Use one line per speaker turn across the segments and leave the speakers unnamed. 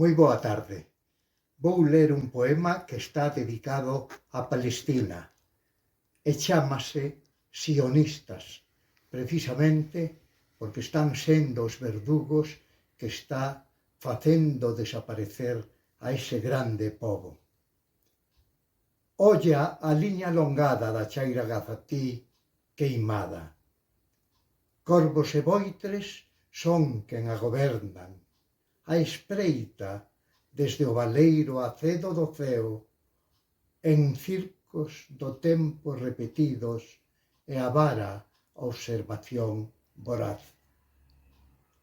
Moi boa tarde. Vou ler un poema que está dedicado a Palestina e chámase Sionistas, precisamente porque están sendo os verdugos que está facendo desaparecer a ese grande pobo. Olla a liña alongada da chaira Gazatí queimada. Corvos e voitres son quen a gobernan. A espreita desde o baleiro acedo do ceo, en circos do tempo repetidos e a vara observación voraz.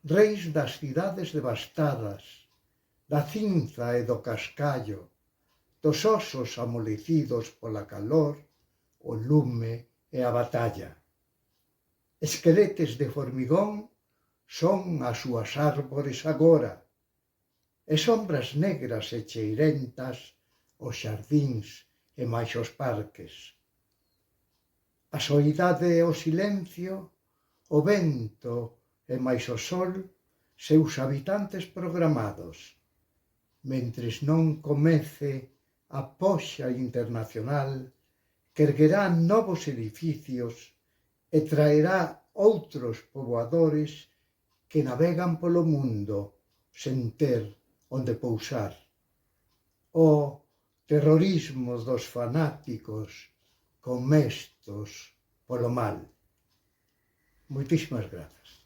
Reis das cidades devastadas, da cinza e do cascallo, dos osos amolecidos pola calor, o lume e a batalla. Esqueletes de formigón son as súas árbores agora, e sombras negras e cheirentas os xardíns e máis os parques. A soidade e o silencio, o vento e máis o sol, seus habitantes programados, mentres non comece a poxa internacional que erguerá novos edificios e traerá outros poboadores que navegan polo mundo sen ter onde pousar. O terrorismo dos fanáticos comestos polo mal. Moitísimas grazas.